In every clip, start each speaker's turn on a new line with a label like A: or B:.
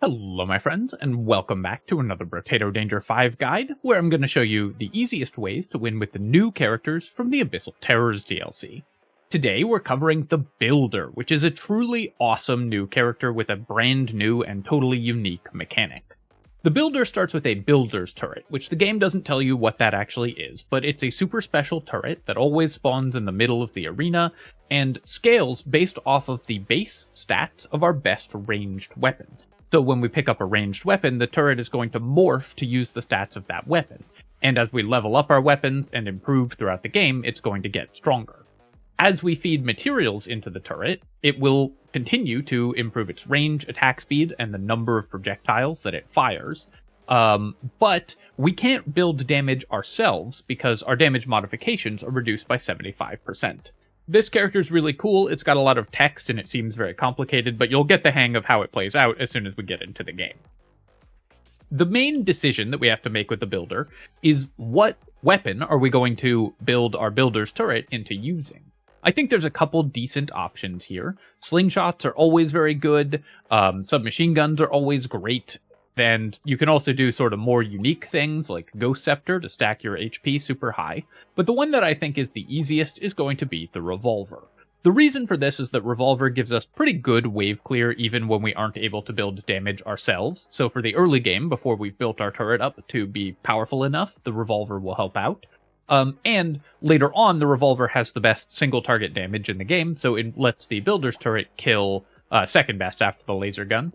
A: Hello my friends, and welcome back to another Brotato Danger 5 guide, where I'm going to show you the easiest ways to win with the new characters from the Abyssal Terrors DLC. Today we're covering the Builder, which is a truly awesome new character with a brand new and totally unique mechanic. The Builder starts with a Builder's Turret, which the game doesn't tell you what that actually is, but it's a super special turret that always spawns in the middle of the arena, and scales based off of the base stats of our best ranged weapon. So when we pick up a ranged weapon, the turret is going to morph to use the stats of that weapon. And as we level up our weapons and improve throughout the game, it's going to get stronger. As we feed materials into the turret, it will continue to improve its range, attack speed, and the number of projectiles that it fires. But we can't build damage ourselves because our damage modifications are reduced by 75%. This character is really cool. It's got a lot of text and it seems very complicated, but you'll get the hang of how it plays out as soon as we get into the game. The main decision that we have to make with the Builder is what weapon are we going to build our Builder's Turret into using. I think there's a couple decent options here. Slingshots are always very good. Submachine guns are always great. And you can also do sort of more unique things like Ghost Scepter to stack your HP super high. But the one that I think is the easiest is going to be the Revolver. The reason for this is that Revolver gives us pretty good wave clear even when we aren't able to build damage ourselves. So for the early game, before we've built our turret up to be powerful enough, the Revolver will help out. And later on, the Revolver has the best single target damage in the game, so it lets the Builder's Turret kill second best after the laser gun.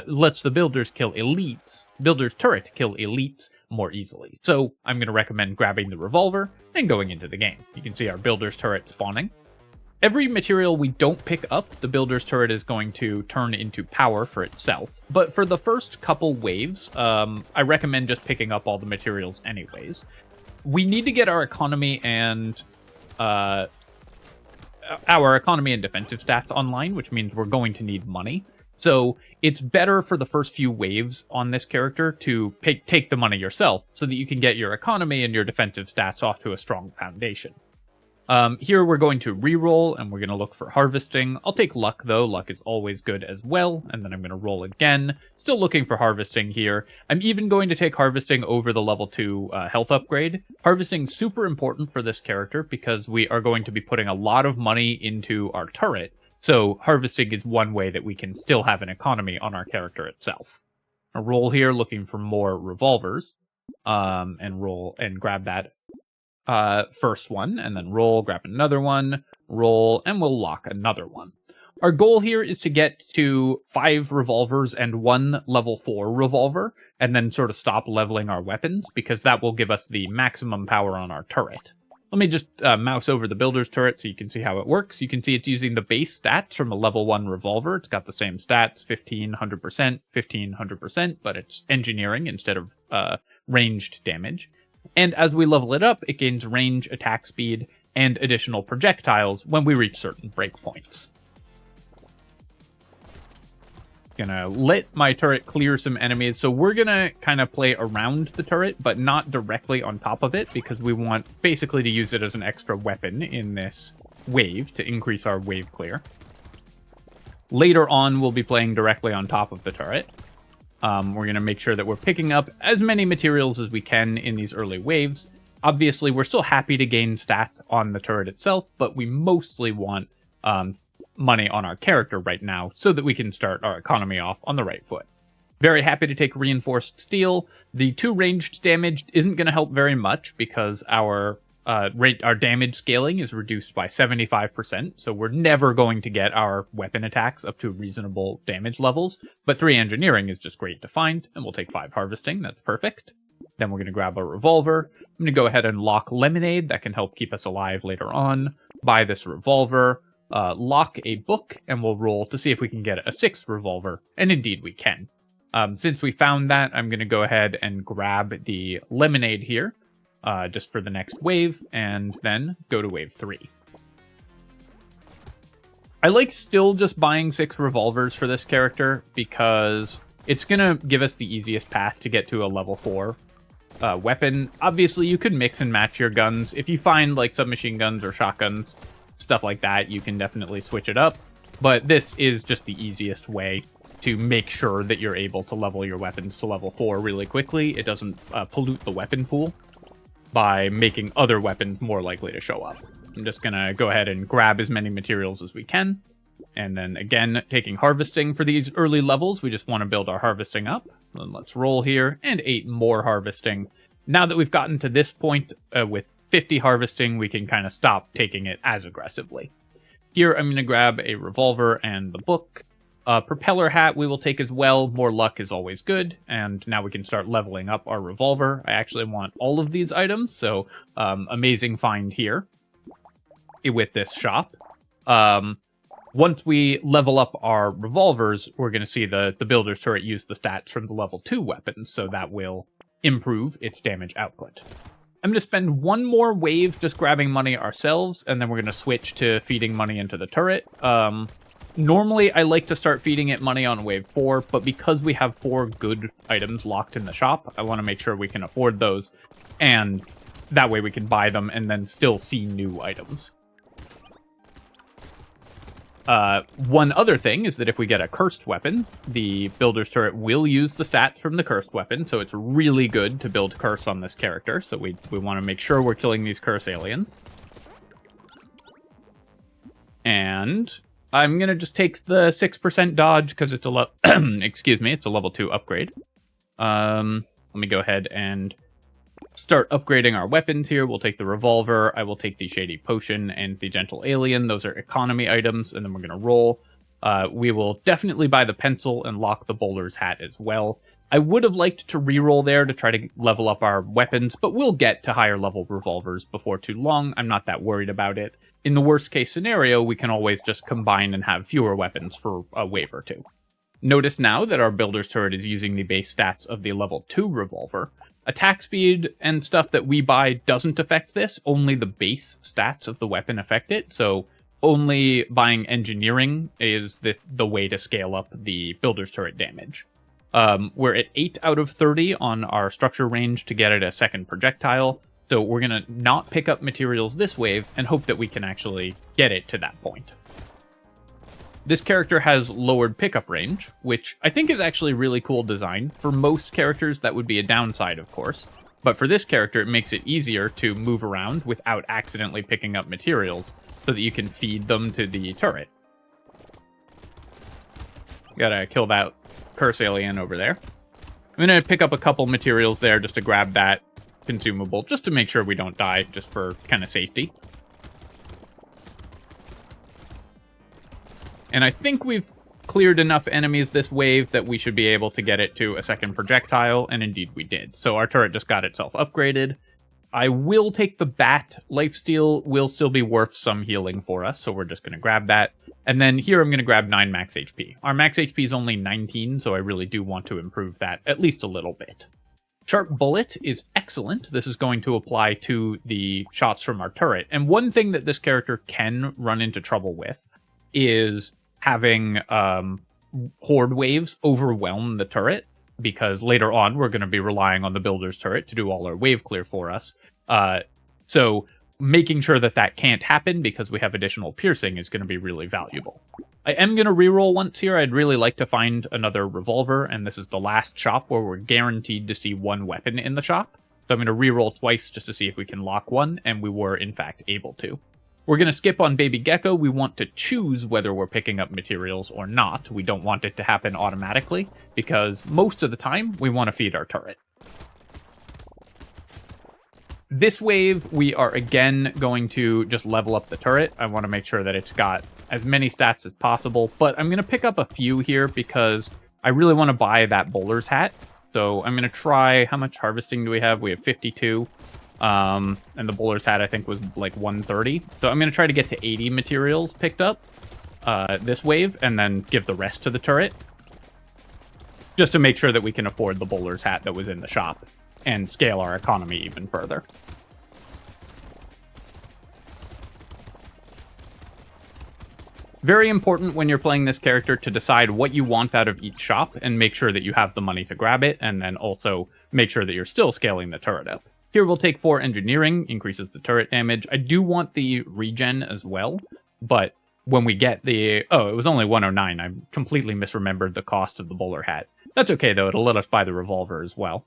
A: Lets the Builder's Turret kill elites more easily. So I'm going to recommend grabbing the Revolver and going into the game. You can see our Builder's Turret spawning. Every material we don't pick up, the Builder's Turret is going to turn into power for itself. But for the first couple waves, I recommend just picking up all the materials anyways. We need to get our economy and defensive stats online, which means we're going to need money. So it's better for the first few waves on this character to take the money yourself so that you can get your economy and your defensive stats off to a strong foundation. Here we're going to reroll and we're going to look for harvesting. I'll take luck though. Luck is always good as well. And then I'm going to roll again. Still looking for harvesting here. I'm even going to take harvesting over the level 2 health upgrade. Harvesting super important for this character because we are going to be putting a lot of money into our turret. So harvesting is one way that we can still have an economy on our character itself. A roll here looking for more revolvers. And roll and grab that first one, and then roll, grab another one, roll, and we'll lock another one. Our goal here is to get to 5 revolvers and 1 level 4 revolver, and then sort of stop leveling our weapons, because that will give us the maximum power on our turret. Let me just mouse over the Builder's Turret so you can see how it works. You can see it's using the base stats from a level 1 revolver. It's got the same stats, 15, 100%, 15, 100%, but it's engineering instead of ranged damage. And as we level it up, it gains range, attack speed, and additional projectiles when we reach certain breakpoints. Gonna let my turret clear some enemies, so we're gonna kind of play around the turret, but not directly on top of it, because we want basically to use it as an extra weapon in this wave to increase our wave clear. Later on, we'll be playing directly on top of the turret. We're going to make sure that we're picking up as many materials as we can in these early waves. Obviously, we're still happy to gain stats on the turret itself, but we mostly want money on our character right now so that we can start our economy off on the right foot. Very happy to take reinforced steel. The 2 ranged damage isn't going to help very much because our damage scaling is reduced by 75%, so we're never going to get our weapon attacks up to reasonable damage levels, but 3 engineering is just great to find, and we'll take 5 harvesting, that's perfect. Then we're going to grab a revolver. I'm going to go ahead and lock lemonade, that can help keep us alive later on. Buy this revolver, lock a book, and we'll roll to see if we can get a 6th revolver, and indeed we can. Since we found that, I'm going to go ahead and grab the lemonade here. Just for the next wave, and then go to wave 3. I like still just buying 6 revolvers for this character, because it's going to give us the easiest path to get to a level 4 weapon. Obviously, you could mix and match your guns. If you find like submachine guns or shotguns, stuff like that, you can definitely switch it up. But this is just the easiest way to make sure that you're able to level your weapons to level 4 really quickly. It doesn't pollute the weapon pool by making other weapons more likely to show up. I'm just going to go ahead and grab as many materials as we can. And then again, taking harvesting for these early levels, we just want to build our harvesting up. Then let's roll here, and 8 more harvesting. Now that we've gotten to this point with 50 harvesting, we can kind of stop taking it as aggressively. Here, I'm going to grab a revolver and the book. Propeller hat we will take as well. More luck is always good. And now we can start leveling up our revolver. I actually want all of these items, so amazing find here with this shop. Once we level up our revolvers, we're going to see the builder's turret use the stats from the level 2 weapons, so that will improve its damage output. I'm going to spend one more wave just grabbing money ourselves, and then we're going to switch to feeding money into the turret. Normally, I like to start feeding it money on wave 4, but because we have 4 good items locked in the shop, I want to make sure we can afford those, and that way we can buy them and then still see new items. One other thing is that if we get a cursed weapon, the builder's turret will use the stats from the cursed weapon, so it's really good to build curse on this character, so we want to make sure we're killing these curse aliens. And I'm going to just take the 6% dodge, because it's a excuse me, it's a level 2 upgrade. Let me go ahead and start upgrading our weapons here. We'll take the revolver, I will take the shady potion and the gentle alien. Those are economy items, and then we're going to roll. We will definitely buy the pencil and lock the bowler's hat as well. I would have liked to reroll there to try to level up our weapons, but we'll get to higher level revolvers before too long. I'm not that worried about it. In the worst case scenario, we can always just combine and have fewer weapons for a wave or two. Notice now that our builder's turret is using the base stats of the level 2 revolver. Attack speed and stuff that we buy doesn't affect this, only the base stats of the weapon affect it, so only buying engineering is the way to scale up the builder's turret damage. We're at 8 out of 30 on our structure range to get it a second projectile, so we're going to not pick up materials this wave and hope that we can actually get it to that point. This character has lowered pickup range, which I think is actually a really cool design. For most characters, that would be a downside, of course. But for this character, it makes it easier to move around without accidentally picking up materials, so that you can feed them to the turret. Gotta kill that curse alien over there. I'm gonna pick up a couple materials there just to grab that consumable, just to make sure we don't die, just for kind of safety. And I think we've cleared enough enemies this wave that we should be able to get it to a second projectile, and indeed we did. So our turret just got itself upgraded. I will take the bat. Lifesteal will still be worth some healing for us, so we're just going to grab that. And then here I'm going to grab 9 max HP. Our max HP is only 19, so I really do want to improve that at least a little bit. Sharp Bullet is excellent. This is going to apply to the shots from our turret. And one thing that this character can run into trouble with is having horde waves overwhelm the turret, because later on we're going to be relying on the builder's turret to do all our wave clear for us. So making sure that that can't happen because we have additional piercing is going to be really valuable. I am going to reroll once here. I'd really like to find another revolver, and this is the last shop where we're guaranteed to see one weapon in the shop. So I'm going to reroll twice just to see if we can lock one, and we were in fact able to. We're going to skip on Baby Gecko. We want to choose whether we're picking up materials or not. We don't want it to happen automatically, because most of the time, we want to feed our turret. This wave, we are again going to just level up the turret. I want to make sure that it's got as many stats as possible, but I'm going to pick up a few here because I really want to buy that bowler's hat. So I'm going to try, how much harvesting do we have? We have 52. And the bowler's hat, I think, was like 130. So I'm going to try to get to 80 materials picked up this wave, and then give the rest to the turret. Just to make sure that we can afford the bowler's hat that was in the shop, and scale our economy even further. Very important when you're playing this character to decide what you want out of each shop, and make sure that you have the money to grab it, and then also make sure that you're still scaling the turret up. Here we'll take 4 engineering, increases the turret damage. I do want the regen as well, but when we get the... Oh, it was only 109. I completely misremembered the cost of the bowler hat. That's okay, though. It'll let us buy the revolver as well.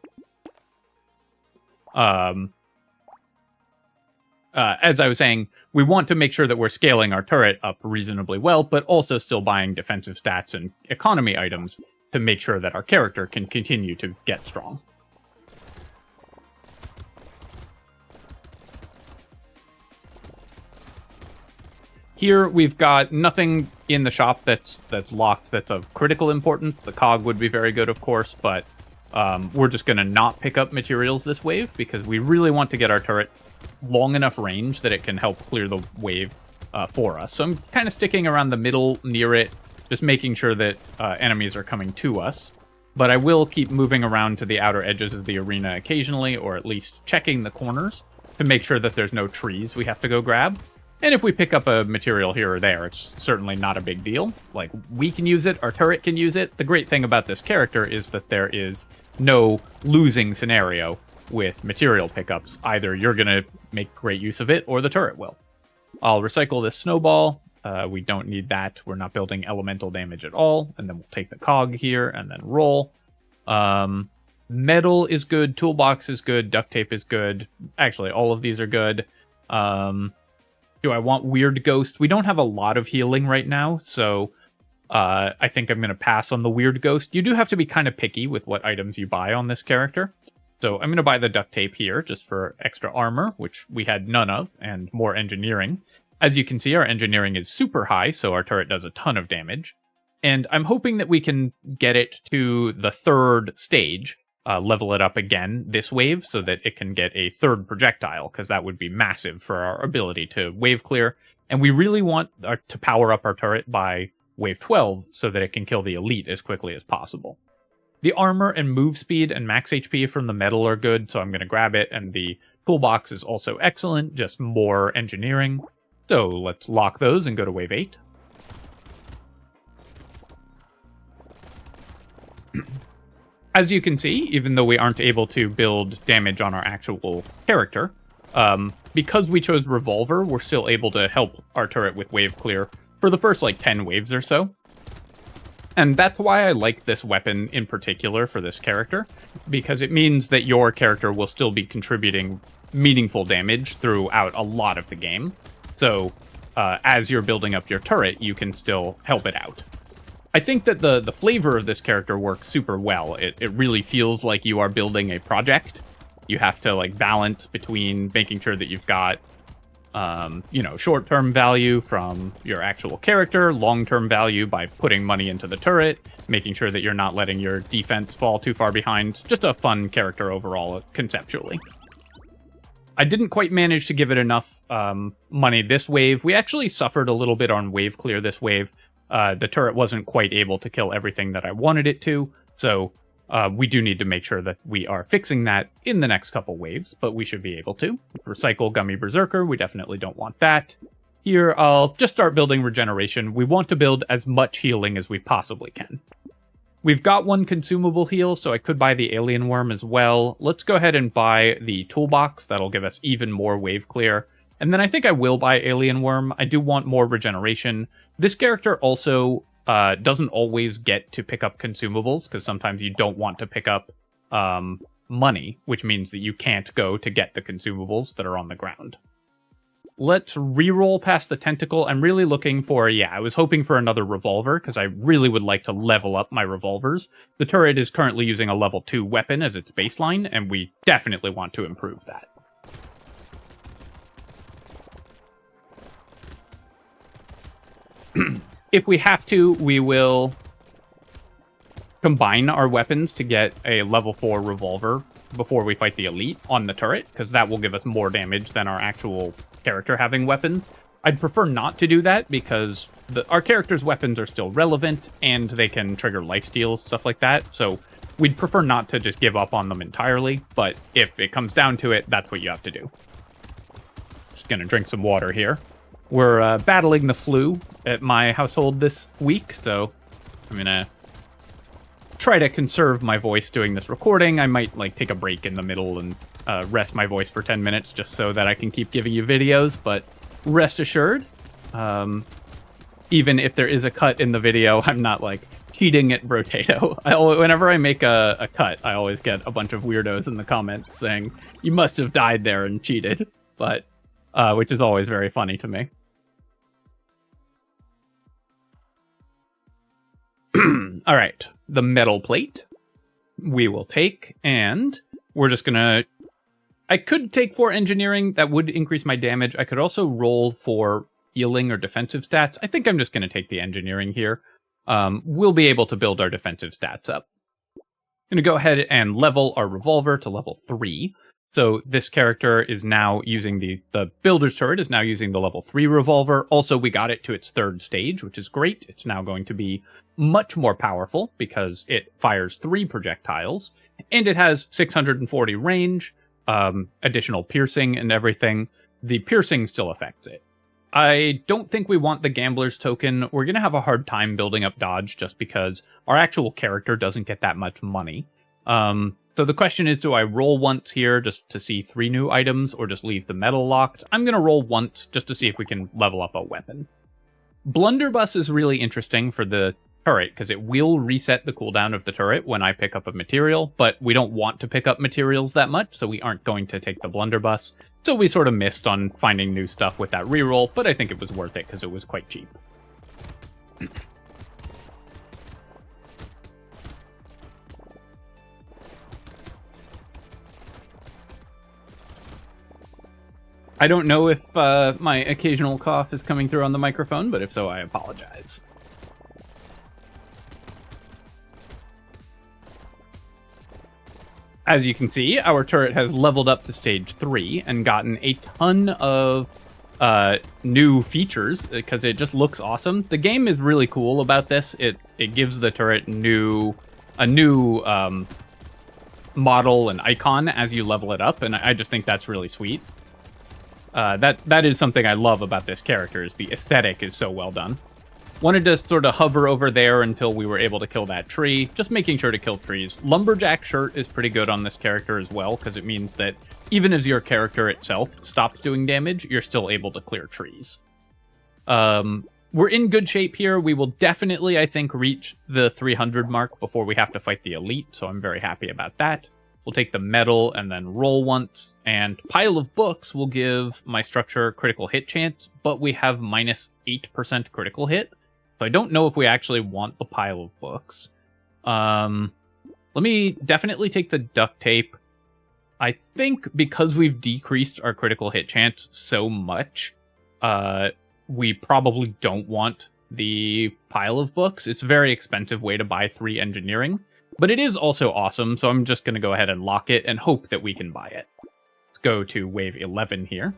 A: As I was saying, we want to make sure that we're scaling our turret up reasonably well, but also still buying defensive stats and economy items to make sure that our character can continue to get strong. Here, we've got nothing in the shop that's locked that's of critical importance. The cog would be very good, of course, but we're just going to not pick up materials this wave because we really want to get our turret long enough range that it can help clear the wave for us. So I'm kind of sticking around the middle near it, just making sure that enemies are coming to us. But I will keep moving around to the outer edges of the arena occasionally, or at least checking the corners to make sure that there's no trees we have to go grab. And if we pick up a material here or there, it's certainly not a big deal. Like, we can use it, our turret can use it. The great thing about this character is that there is no losing scenario with material pickups. Either you're going to make great use of it, or the turret will. I'll recycle this snowball. We don't need that. We're not building elemental damage at all. And then we'll take the cog here and then roll. Metal is good. Toolbox is good. Duct tape is good. Actually, all of these are good. Do I want Weird Ghost? We don't have a lot of healing right now, so I think I'm going to pass on the Weird Ghost. You do have to be kind of picky with what items you buy on this character. So I'm going to buy the duct tape here just for extra armor, which we had none of, and more engineering. As you can see, our engineering is super high, so our turret does a ton of damage. And I'm hoping that we can get it to the third stage, level it up again this wave so that it can get a third projectile, because that would be massive for our ability to wave clear. And we really want to power up our turret by wave 12 so that it can kill the elite as quickly as possible. The armor and move speed and max HP from the metal are good, so I'm going to grab it, and the toolbox is also excellent, just more engineering. So let's lock those and go to wave 8. As you can see, even though we aren't able to build damage on our actual character, because we chose Revolver, we're still able to help our turret with wave clear for the first, 10 waves or so. And that's why I like this weapon in particular for this character, because it means that your character will still be contributing meaningful damage throughout a lot of the game. So, as you're building up your turret, you can still help it out. I think that the flavor of this character works super well. It really feels like you are building a project. You have to balance between making sure that you've got, short-term value from your actual character, long-term value by putting money into the turret, making sure that you're not letting your defense fall too far behind. Just a fun character overall, conceptually. I didn't quite manage to give it enough money this wave. We actually suffered a little bit on wave clear this wave. The turret wasn't quite able to kill everything that I wanted it to, so we do need to make sure that we are fixing that in the next couple waves, but we should be able to. Recycle Gummy Berserker, we definitely don't want that. Here, I'll just start building regeneration. We want to build as much healing as we possibly can. We've got one consumable heal, so I could buy the Alien Worm as well. Let's go ahead and buy the Toolbox. That'll give us even more wave clear. And then I think I will buy Alien Worm. I do want more regeneration. This character also doesn't always get to pick up consumables, because sometimes you don't want to pick up money, which means that you can't go to get the consumables that are on the ground. Let's reroll past the tentacle. I'm really looking for, I was hoping for another revolver, because I really would like to level up my revolvers. The turret is currently using a level 2 weapon as its baseline, and we definitely want to improve that. If we have to, we will combine our weapons to get a level 4 revolver before we fight the elite on the turret, because that will give us more damage than our actual character having weapons. I'd prefer not to do that, because our character's weapons are still relevant, and they can trigger lifesteal, stuff like that, so we'd prefer not to just give up on them entirely, but if it comes down to it, that's what you have to do. Just gonna drink some water here. We're battling the flu at my household this week, so I'm gonna try to conserve my voice doing this recording. I might take a break in the middle and rest my voice for 10 minutes just so that I can keep giving you videos, but rest assured, even if there is a cut in the video, I'm not like cheating at Brotato. Whenever I make a cut, I always get a bunch of weirdos in the comments saying, you must have died there and cheated, but which is always very funny to me. All right, the metal plate we will take, and we're just gonna... I could take 4 engineering, that would increase my damage. I could also roll for healing or defensive stats. I think I'm just gonna take the engineering here. We'll be able to build our defensive stats up. I'm gonna go ahead and level our revolver to level 3. So this character is now using the builder's turret is now using the level 3 revolver. Also, we got it to its 3rd stage, which is great. It's now going to be much more powerful because it fires 3 projectiles, and it has 640 range, additional piercing and everything. The piercing still affects it. I don't think we want the gambler's token. We're going to have a hard time building up dodge just because our actual character doesn't get that much money. So the question is, do I roll once here just to see 3 new items or just leave the metal locked? I'm going to roll once just to see if we can level up a weapon. Blunderbuss is really interesting for the turret because it will reset the cooldown of the turret when I pick up a material, but we don't want to pick up materials that much, so we aren't going to take the blunderbuss. So we sort of missed on finding new stuff with that reroll, but I think it was worth it because it was quite cheap. I don't know if my occasional cough is coming through on the microphone, but if so, I apologize. As you can see, our turret has leveled up to stage 3 and gotten a ton of new features because it just looks awesome. The game is really cool about this. It gives the turret a new model and icon as you level it up, and I just think that's really sweet. That is something I love about this character, is the aesthetic is so well done. Wanted to sort of hover over there until we were able to kill that tree, just making sure to kill trees. Lumberjack shirt is pretty good on this character as well, because it means that even as your character itself stops doing damage, you're still able to clear trees. We're in good shape here. We will definitely, I think, reach the 300 mark before we have to fight the elite, so I'm very happy about that. We'll take the metal and then roll once, and pile of books will give my structure critical hit chance, but we have minus 8% critical hit. So I don't know if we actually want the pile of books. Let me definitely take the duct tape. I think because we've decreased our critical hit chance so much, we probably don't want the pile of books. It's a very expensive way to buy 3 engineering, but it is also awesome, so I'm just going to go ahead and lock it and hope that we can buy it. Let's go to wave 11 here.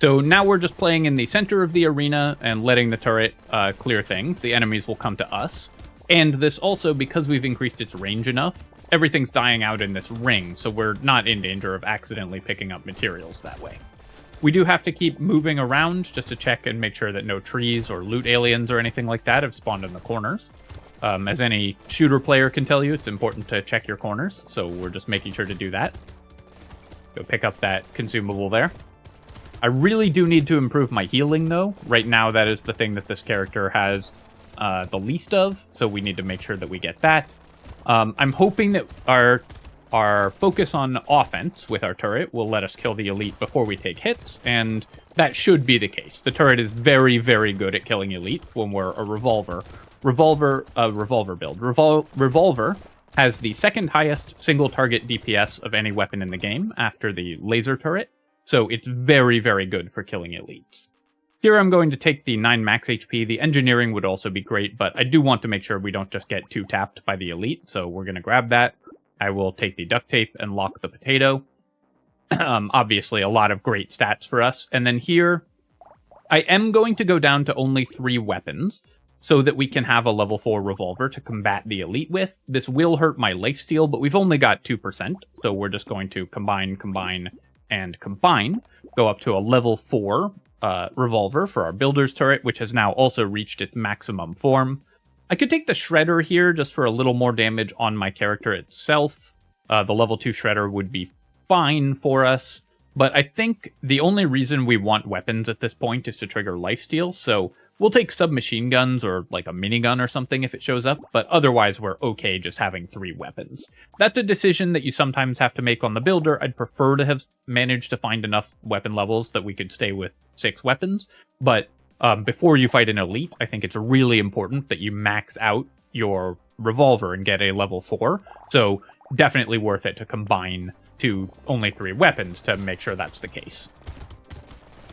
A: So now we're just playing in the center of the arena and letting the turret clear things. The enemies will come to us. And this also, because we've increased its range enough, everything's dying out in this ring, so we're not in danger of accidentally picking up materials that way. We do have to keep moving around just to check and make sure that no trees or loot aliens or anything like that have spawned in the corners. As any shooter player can tell you, it's important to check your corners, so we're just making sure to do that. Go pick up that consumable there. I really do need to improve my healing, though. Right now, that is the thing that this character has the least of, so we need to make sure that we get that. I'm hoping that our focus on offense with our turret will let us kill the elite before we take hits, and that should be the case. The turret is very, very good at killing elite when we're a revolver build. Revolver has the 2nd highest single target DPS of any weapon in the game after the laser turret. So it's very, very good for killing elites. Here I'm going to take the 9 max HP. The engineering would also be great, but I do want to make sure we don't just get 2-tapped by the elite, so we're going to grab that. I will take the duct tape and lock the potato. Obviously, a lot of great stats for us. And then here, I am going to go down to only 3 weapons, so that we can have a level 4 revolver to combat the elite with. This will hurt my lifesteal, but we've only got 2%, so we're just going to combine, and combine, go up to a level 4 revolver for our builder's turret, which has now also reached its maximum form. I could take the shredder here just for a little more damage on my character itself. The level 2 shredder would be fine for us. But I think the only reason we want weapons at this point is to trigger lifesteal, so we'll take submachine guns or like a minigun or something if it shows up, but otherwise we're okay just having 3 weapons. That's a decision that you sometimes have to make on the builder. I'd prefer to have managed to find enough weapon levels that we could stay with 6 weapons, but before you fight an elite, I think it's really important that you max out your revolver and get a level 4, so definitely worth it to combine to only 3 weapons to make sure that's the case.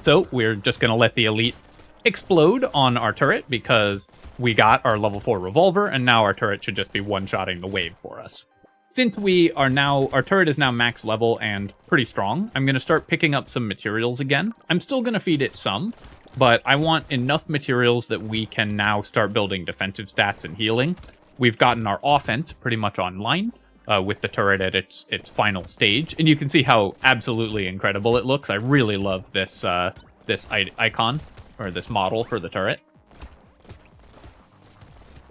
A: So we're just going to let the elite explode on our turret because we got our level 4 revolver, and now our turret should just be one-shotting the wave for us. Since our turret is now max level and pretty strong, I'm going to start picking up some materials again. I'm still going to feed it some, but I want enough materials that we can now start building defensive stats and healing. We've gotten our offense pretty much online, with the turret at its final stage, and you can see how absolutely incredible it looks. I really love this this icon, or this model for the turret.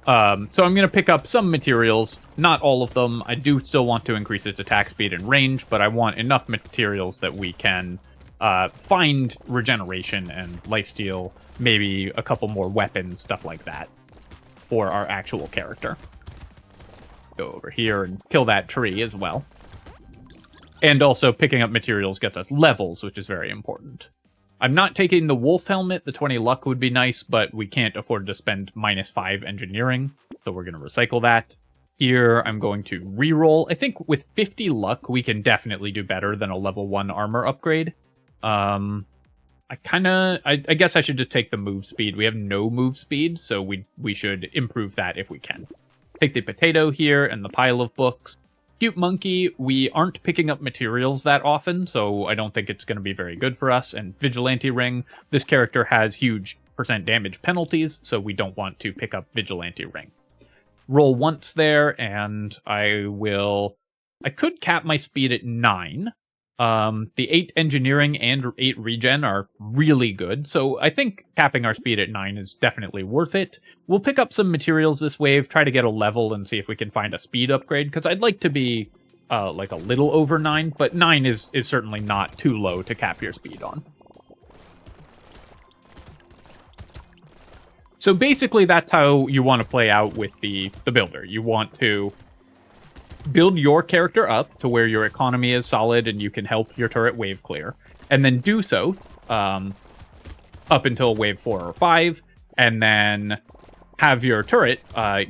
A: So I'm going to pick up some materials, not all of them. I do still want to increase its attack speed and range, but I want enough materials that we can find regeneration and lifesteal, maybe a couple more weapons, stuff like that, for our actual character. Go over here and kill that tree as well. And also picking up materials gets us levels, which is very important. I'm not taking the wolf helmet. The 20 luck would be nice, but we can't afford to spend -5 engineering, so we're going to recycle that. Here, I'm going to reroll. I think with 50 luck, we can definitely do better than a level 1 armor upgrade. I guess I should just take the move speed. We have no move speed, so we should improve that if we can. Take the potato here and the pile of books. Cute monkey, we aren't picking up materials that often, so I don't think it's going to be very good for us. And vigilante ring, this character has huge % damage penalties, so we don't want to pick up vigilante ring. Roll once there, and I could cap my speed at 9. The 8 engineering and 8 regen are really good, so I think capping our speed at 9 is definitely worth it. We'll pick up some materials this wave, try to get a level, and see if we can find a speed upgrade, because I'd like to be like a little over 9, but 9 is certainly not too low to cap your speed on. So basically that's how you want to play out with the builder. You want to build your character up to where your economy is solid and you can help your turret wave clear, and then do so up until wave 4 or 5, and then have your turret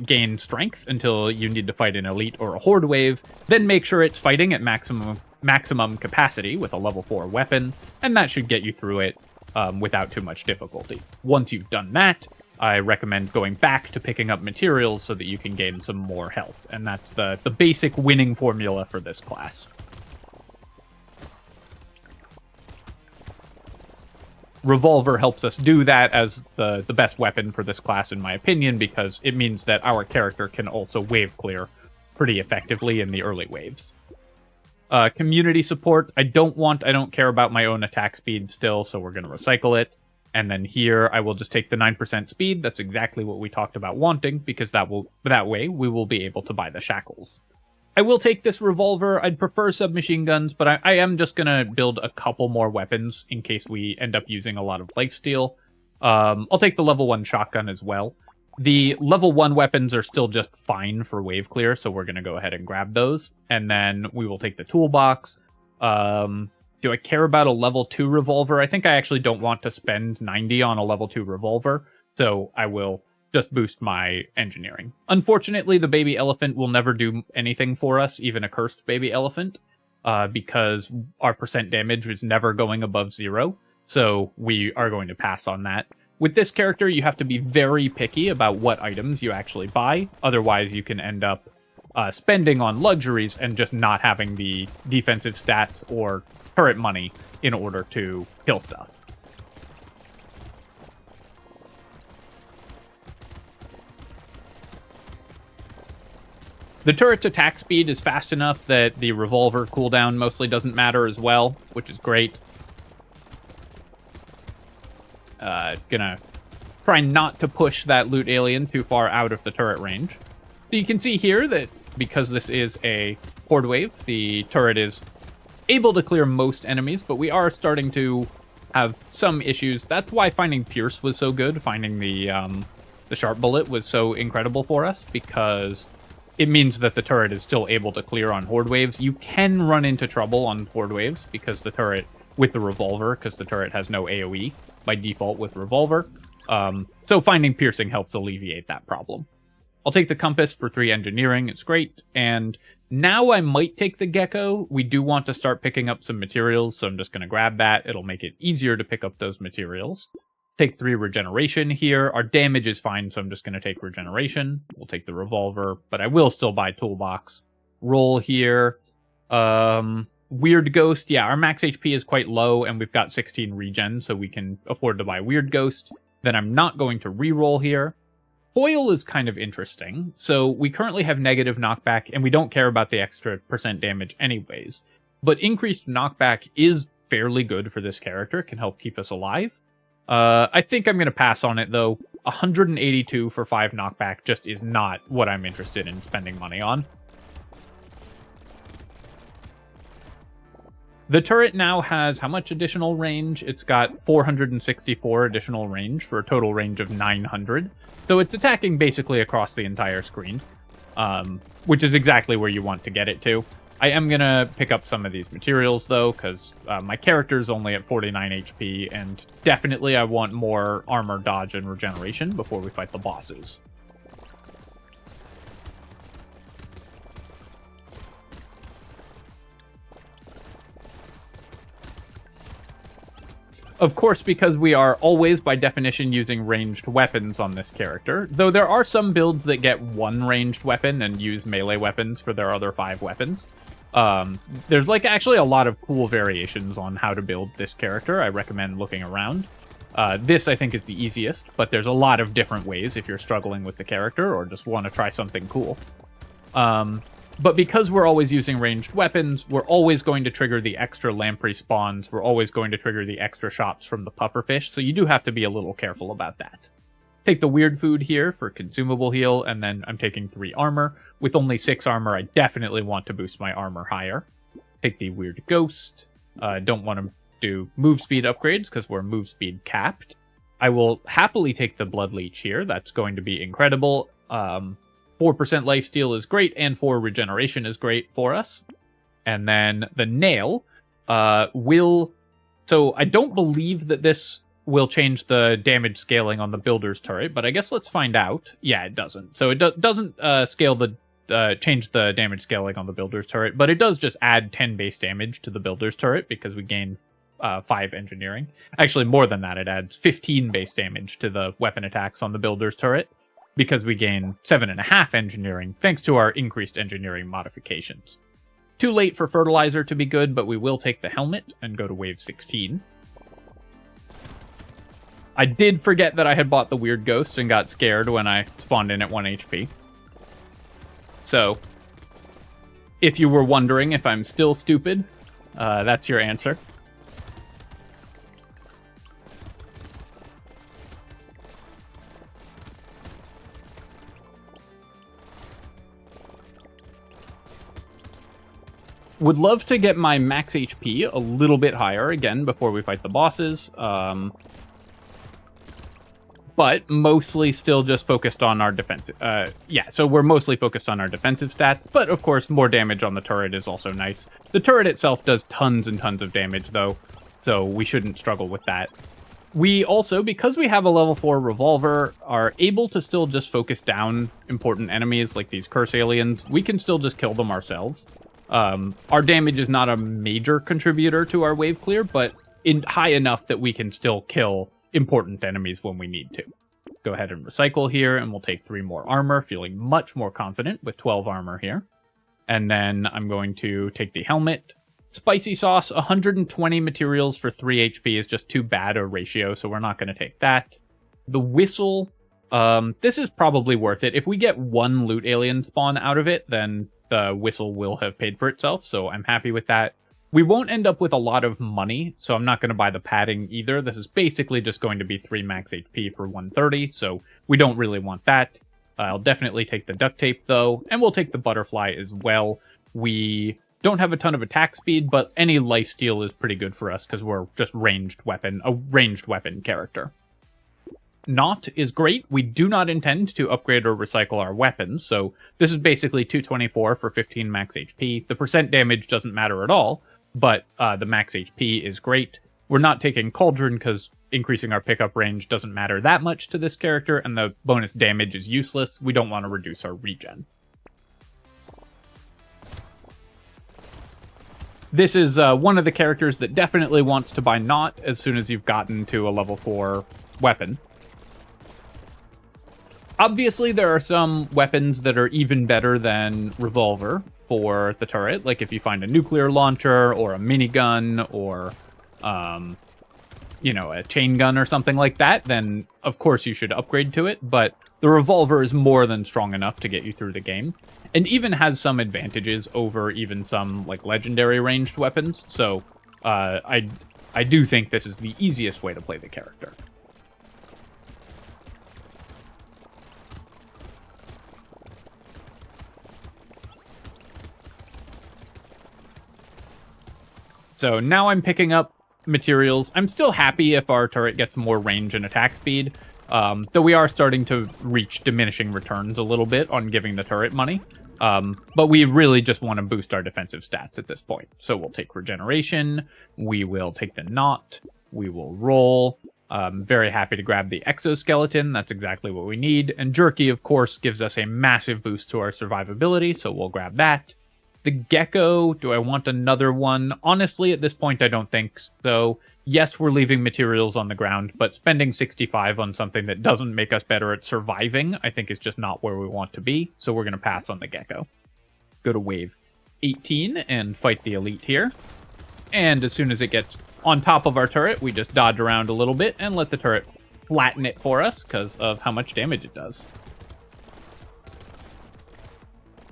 A: gain strength until you need to fight an elite or a horde wave, then make sure it's fighting at maximum capacity with a level 4 weapon, and that should get you through it without too much difficulty. Once you've done that, I recommend going back to picking up materials so that you can gain some more health. And that's the basic winning formula for this class. Revolver helps us do that as the best weapon for this class, in my opinion, because it means that our character can also wave clear pretty effectively in the early waves. Community support, I don't care about my own attack speed still, so we're going to recycle it. And then here, I will just take the 9% speed. That's exactly what we talked about wanting, because that way we will be able to buy the shackles. I will take this revolver. I'd prefer submachine guns, but I am just going to build a couple more weapons in case we end up using a lot of lifesteal. I'll take the level 1 shotgun as well. The level 1 weapons are still just fine for wave clear, so we're going to go ahead and grab those. And then we will take the toolbox. Do I care about a level 2 revolver? I think I actually don't want to spend 90 on a level 2 revolver, so I will just boost my engineering. Unfortunately, the baby elephant will never do anything for us, even a cursed baby elephant, because our % damage is never going above 0, so we are going to pass on that. With this character, you have to be very picky about what items you actually buy, otherwise you can end up spending on luxuries and just not having the defensive stats or turret money in order to kill stuff. The turret's attack speed is fast enough that the revolver cooldown mostly doesn't matter as well, which is great. Gonna try not to push that loot alien too far out of the turret range. So you can see here that because this is a horde wave, the turret is able to clear most enemies, but we are starting to have some issues. That's why finding Pierce was so good. Finding the Sharp Bullet was so incredible for us, because it means that the turret is still able to clear on horde waves. You can run into trouble on horde waves because the turret, with the revolver, because the turret has no AoE by default with revolver. So finding piercing helps alleviate that problem. I'll take the compass for 3 engineering, it's great, and now I might take the gecko. We do want to start picking up some materials, so I'm just going to grab that. It'll make it easier to pick up those materials. Take 3 regeneration here. Our damage is fine, so I'm just going to take regeneration. We'll take the revolver, but I will still buy toolbox. Roll here. Weird Ghost. Yeah, our max HP is quite low, and we've got 16 regen, so we can afford to buy Weird Ghost. Then I'm not going to reroll here. Foil is kind of interesting. So we currently have negative knockback, and we don't care about the extra % damage anyways. But increased knockback is fairly good for this character. It can help keep us alive. I think I'm going to pass on it, though. 182 for 5 knockback just is not what I'm interested in spending money on. The turret now has how much additional range? It's got 464 additional range for a total range of 900. So it's attacking basically across the entire screen, which is exactly where you want to get it to. I am going to pick up some of these materials, though, because my character's only at 49 HP, and definitely I want more armor, dodge, and regeneration before we fight the bosses. Of course, because we are always, by definition, using ranged weapons on this character, though there are some builds that get 1 ranged weapon and use melee weapons for their other 5 weapons. There's actually a lot of cool variations on how to build this character. I recommend looking around. This, I think, is the easiest, but there's a lot of different ways if you're struggling with the character or just want to try something cool. But because we're always using ranged weapons, we're always going to trigger the extra lamprey spawns. We're always going to trigger the extra shots from the pufferfish, so you do have to be a little careful about that. Take the weird food here for consumable heal, and then I'm taking 3 armor. With only 6 armor, I definitely want to boost my armor higher. Take the weird ghost. Don't want to do move speed upgrades because we're move speed capped. I will happily take the blood leech here. That's going to be incredible. 4% lifesteal is great, and 4 regeneration is great for us. And then the nail will... So I don't believe that this will change the damage scaling on the builder's turret, but I guess let's find out. Yeah, it doesn't. So it doesn't change the damage scaling on the builder's turret, but it does just add 10 base damage to the builder's turret because we gain 5 engineering. Actually, more than that, it adds 15 base damage to the weapon attacks on the builder's turret, because we gain 7.5 engineering, thanks to our increased engineering modifications. Too late for fertilizer to be good, but we will take the helmet and go to wave 16. I did forget that I had bought the weird ghost and got scared when I spawned in at 1 HP. So, if you were wondering if I'm still stupid, that's your answer. Would love to get my max HP a little bit higher again before we fight the bosses. But mostly still just focused on our defensive... so we're mostly focused on our defensive stats. But of course, more damage on the turret is also nice. The turret itself does tons and tons of damage, though, so we shouldn't struggle with that. We also, because we have a level 4 revolver, are able to still just focus down important enemies like these curse aliens. We can still just kill them ourselves. Our damage is not a major contributor to our wave clear, but high enough that we can still kill important enemies when we need to. Go ahead and recycle here, and we'll take 3 more armor, feeling much more confident with 12 armor here. And then I'm going to take the helmet. Spicy sauce, 120 materials for 3 HP is just too bad a ratio, so we're not going to take that. The whistle, this is probably worth it. If we get 1 loot alien spawn out of it, then the whistle will have paid for itself, so I'm happy with that. We won't end up with a lot of money, so I'm not going to buy the padding either. This is basically just going to be 3 max HP for 130, so we don't really want that. I'll definitely take the duct tape, though, and we'll take the butterfly as well. We Don't have a ton of attack speed, but any lifesteal is pretty good for us because we're just a ranged weapon character. Not is great. We do not intend to upgrade or recycle our weapons, so this is basically 224 for 15 max HP. The percent damage doesn't matter at all, but the max HP is great. We're not taking Cauldron because increasing our pickup range doesn't matter that much to this character, and the bonus damage is useless. We don't want to reduce our regen. This is one of the characters that definitely wants to buy Not as soon as you've gotten to a level 4 weapon. Obviously, there are some weapons that are even better than Revolver for the turret. Like if you find a nuclear launcher or a minigun or, you know, a chain gun or something like that, then of course you should upgrade to it. But the Revolver is more than strong enough to get you through the game. And even has some advantages over even some, like, legendary ranged weapons. So, I do think this is the easiest way to play the character. So now I'm picking up materials. I'm still happy if our turret gets more range and attack speed, though we are starting to reach diminishing returns a little bit on giving the turret money. But we really just want to boost our defensive stats at this point. So we'll take Regeneration, we will take the Knot, we will roll. Very happy to grab the Exoskeleton, that's exactly what we need. And Jerky, of course, gives us a massive boost to our survivability, so we'll grab that. The Gecko, do I want another one? Honestly, at this point, I don't think so. Yes, we're leaving materials on the ground, but spending 65 on something that doesn't make us better at surviving, I think is just not where we want to be, so we're going to pass on the Gecko. Go to wave 18 and fight the Elite here. And as soon as it gets on top of our turret, we just dodge around a little bit and let the turret flatten it for us because of how much damage it does.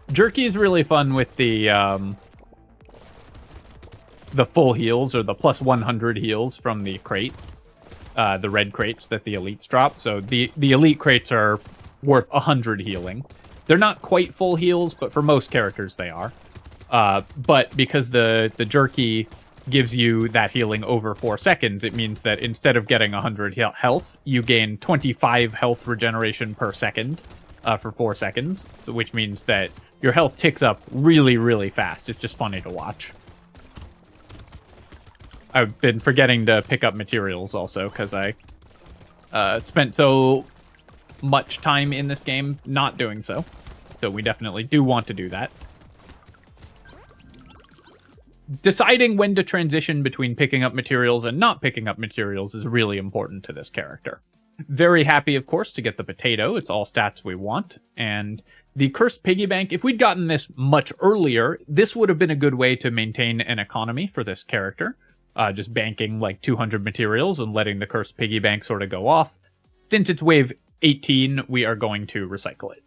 A: Jerky is really fun with the full heals, or the plus 100 heals from the crate. The red crates that the elites drop. So the elite crates are worth 100 healing. They're not quite full heals, but for most characters they are. But because the jerky gives you that healing over 4 seconds, it means that instead of getting 100 health, you gain 25 health regeneration per second for 4 seconds. So which means that your health ticks up really, really fast. It's just funny to watch. I've been forgetting to pick up materials also, because I spent so much time in this game not doing so. So we definitely do want to do that. Deciding when to transition between picking up materials and not picking up materials is really important to this character. Very happy, of course, to get the potato. It's all stats we want. And the Cursed Piggy Bank, if we'd gotten this much earlier, this would have been a good way to maintain an economy for this character. Just banking like 200 materials and letting the Cursed Piggy Bank sort of go off. Since it's wave 18, we are going to recycle it.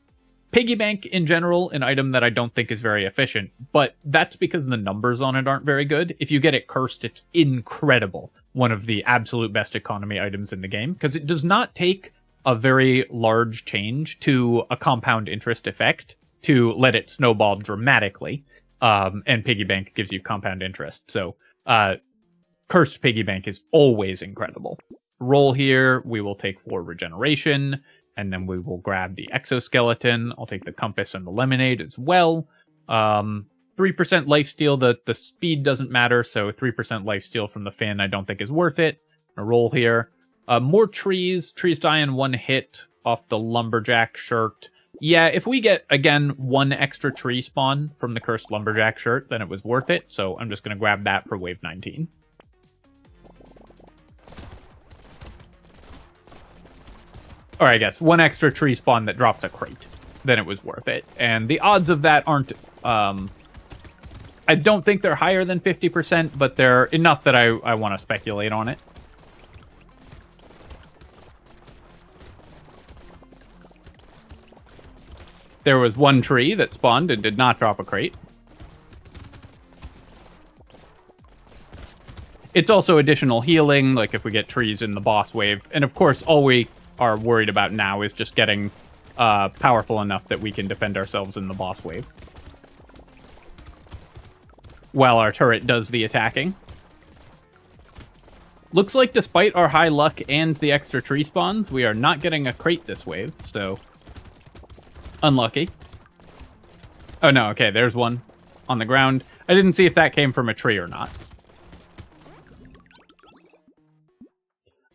A: Piggy Bank, in general, an item that I don't think is very efficient, but that's because the numbers on it aren't very good. If you get it cursed, it's incredible. One of the absolute best economy items in the game, because it does not take a very large change to a compound interest effect to let it snowball dramatically, and Piggy Bank gives you compound interest. So, Cursed Piggy Bank is always incredible. Roll here, we will take 4 regeneration, and then we will grab the Exoskeleton. I'll take the Compass and the Lemonade as well. 3% lifesteal, the speed doesn't matter, so 3% lifesteal from the Fin I don't think is worth it. A roll here. More trees. Trees die in 1 hit off the Lumberjack shirt. Yeah, if we get, again, 1 extra tree spawn from the Cursed Lumberjack shirt, then it was worth it, so I'm just going to grab that for wave 19. Or I guess 1 extra tree spawn that dropped a crate, then it was worth it. And the odds of that aren't, I don't think they're higher than 50%, but they're enough that I want to speculate on it. There was 1 tree that spawned and did not drop a crate. It's also additional healing, like if we get trees in the boss wave. And of course, all we are worried about now is just getting powerful enough that we can defend ourselves in the boss wave. while our turret does the attacking. Looks like despite our high luck and the extra tree spawns, we are not getting a crate this wave, so unlucky. Oh no, okay, there's one on the ground. I didn't see if that came from a tree or not.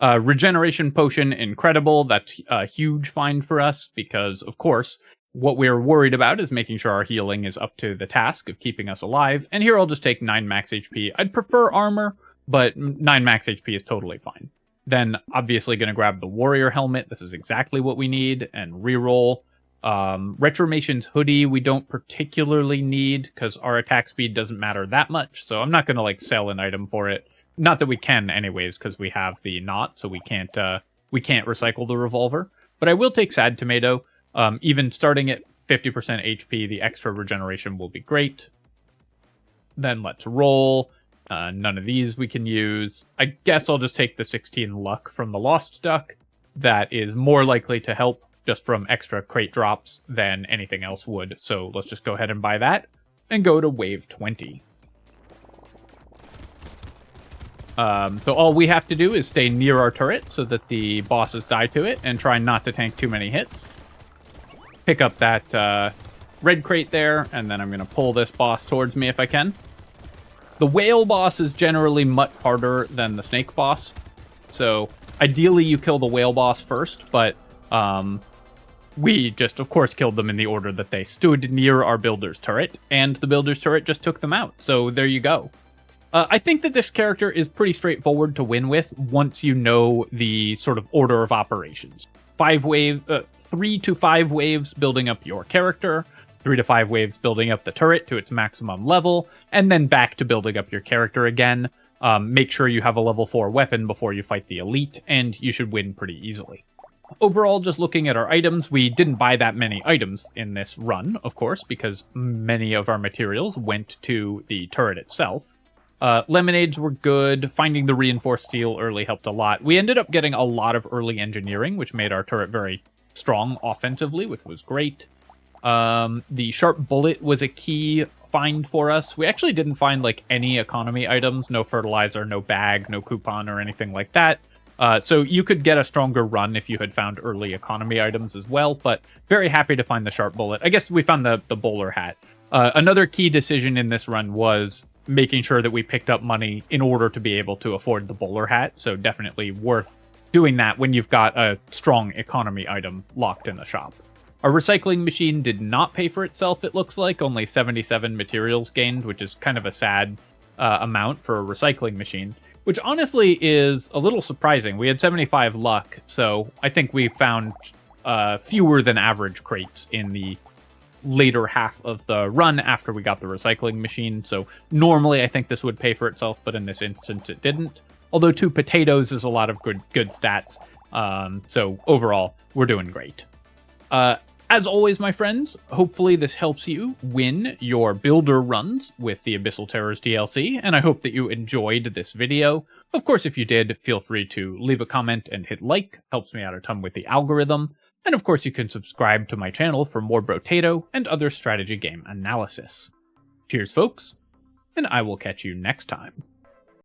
A: Regeneration potion, incredible. That's a huge find for us because, of course, what we're worried about is making sure our healing is up to the task of keeping us alive. And here I'll just take 9 max HP. I'd prefer armor, but 9 max HP is totally fine. Then, obviously, going to grab the warrior helmet. This is exactly what we need. And reroll. Retromation's hoodie we don't particularly need because our attack speed doesn't matter that much. So I'm not going to, like, sell an item for it. Not that we can anyways, because we have the knot, so we can't recycle the revolver. But I will take Sad Tomato. Even starting at 50% HP, the extra regeneration will be great. Then let's roll. None of these we can use. I guess I'll just take the 16 luck from the Lost Duck. That is more likely to help just from extra crate drops than anything else would. So let's just go ahead and buy that and go to wave 20. So all we have to do is stay near our turret so that the bosses die to it and try not to tank too many hits. Pick up that red crate there, and then I'm going to pull this boss towards me if I can. The whale boss is generally much harder than the snake boss, so ideally you kill the whale boss first, but we just, of course, killed them in the order that they stood near our builder's turret, and the builder's turret just took them out, so there you go. I think that this character is pretty straightforward to win with once you know the sort of order of operations. 3 to 5 waves building up your character, 3 to 5 waves building up the turret to its maximum level, and then back to building up your character again. Make sure you have a level 4 weapon before you fight the elite, and you should win pretty easily. Overall, just looking at our items, we didn't buy that many items in this run, of course, because many of our materials went to the turret itself. Lemonades were good. Finding the reinforced steel early helped a lot. We ended up getting a lot of early engineering, which made our turret very strong offensively, which was great. The sharp bullet was a key find for us. We actually didn't find like any economy items, no fertilizer, no bag, no coupon or anything like that. So you could get a stronger run if you had found early economy items as well, but very happy to find the sharp bullet. I guess we found the bowler hat. Another key decision in this run was making sure that we picked up money in order to be able to afford the bowler hat, so definitely worth doing that when you've got a strong economy item locked in the shop. Our recycling machine did not pay for itself, it looks like, only 77 materials gained, which is kind of a sad amount for a recycling machine, which honestly is a little surprising. We had 75 luck, so I think we found fewer than average crates in the later half of the run after we got the recycling machine. So normally I think this would pay for itself, but in this instance it didn't. Although 2 potatoes is a lot of good stats. So overall, we're doing great. As always, my friends, hopefully this helps you win your builder runs with the Abyssal Terrors DLC, and I hope that you enjoyed this video. Of course, if you did, feel free to leave a comment and hit like. Helps me out a ton with the algorithm. And of course, you can subscribe to my channel for more Brotato and other strategy game analysis. Cheers, folks, and I will catch you next time.